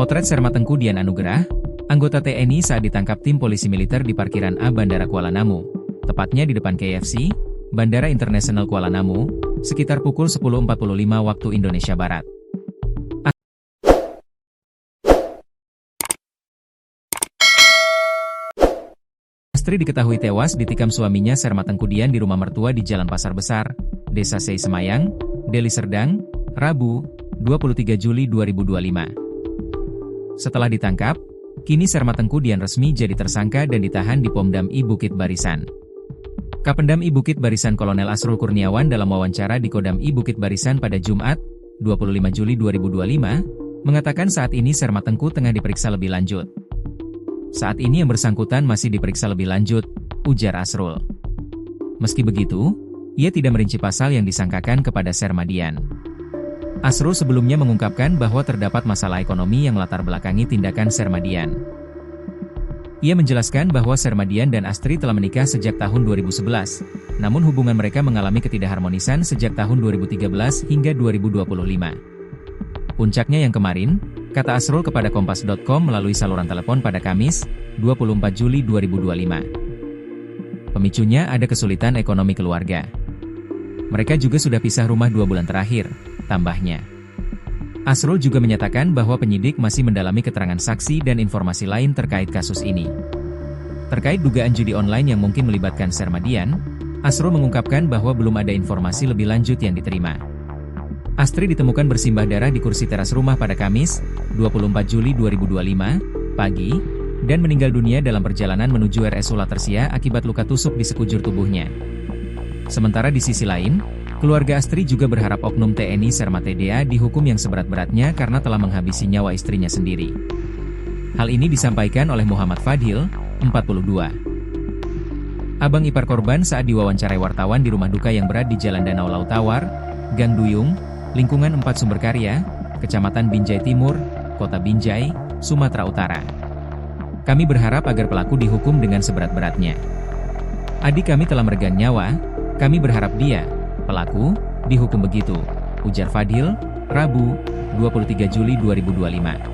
Potret Sermatengku Dian Anugerah, anggota TNI saat ditangkap tim polisi militer di parkiran A Bandara Kuala Namu, tepatnya di depan KFC, Bandara Internasional Kuala Namu, sekitar pukul 10.45 waktu Indonesia Barat. Astri diketahui tewas ditikam suaminya Sermatengku Dian di rumah mertua di Jalan Pasar Besar, Desa Sei Semayang, Deli Serdang, Rabu, 23 Juli 2025. Setelah ditangkap, kini Sermatengku Dian resmi jadi tersangka dan ditahan di Pomdam I Bukit Barisan. Kapendam I Bukit Barisan Kolonel Asrul Kurniawan dalam wawancara di Kodam I Bukit Barisan pada Jumat, 25 Juli 2025, mengatakan saat ini Sermatengku tengah diperiksa lebih lanjut. Saat ini yang bersangkutan masih diperiksa lebih lanjut, ujar Asrul. Meski begitu, ia tidak merinci pasal yang disangkakan kepada Sermadian. Asrul sebelumnya mengungkapkan bahwa terdapat masalah ekonomi yang latar belakangi tindakan Sermadian. Ia menjelaskan bahwa Sermadian dan Astri telah menikah sejak tahun 2011, namun hubungan mereka mengalami ketidakharmonisan sejak tahun 2013 hingga 2025. Puncaknya yang kemarin, kata Asrul kepada Kompas.com melalui saluran telepon pada Kamis, 24 Juli 2025. Pemicunya ada kesulitan ekonomi keluarga. Mereka juga sudah pisah rumah 2 bulan terakhir, tambahnya. Asrul juga menyatakan bahwa penyidik masih mendalami keterangan saksi dan informasi lain terkait kasus ini. Terkait dugaan judi online yang mungkin melibatkan Sermadian, Asrul mengungkapkan bahwa belum ada informasi lebih lanjut yang diterima. Astri ditemukan bersimbah darah di kursi teras rumah pada Kamis, 24 Juli 2025, pagi, dan meninggal dunia dalam perjalanan menuju RS Sulatersia akibat luka tusuk di sekujur tubuhnya. Sementara di sisi lain, keluarga Astri juga berharap oknum TNI Sermatedea dihukum yang seberat-beratnya karena telah menghabisi nyawa istrinya sendiri. Hal ini disampaikan oleh Muhammad Fadhil, 42. Abang ipar korban saat diwawancarai wartawan di rumah duka yang berada di Jalan Danau Laut Tawar, Gang Duyung, lingkungan 4 Sumberkarya, Kecamatan Binjai Timur, Kota Binjai, Sumatera Utara. Kami berharap agar pelaku dihukum dengan seberat-beratnya. Adik kami telah meregang nyawa, kami berharap dia, pelaku, dihukum begitu, ujar Fadhil, Rabu, 23 Juli 2025.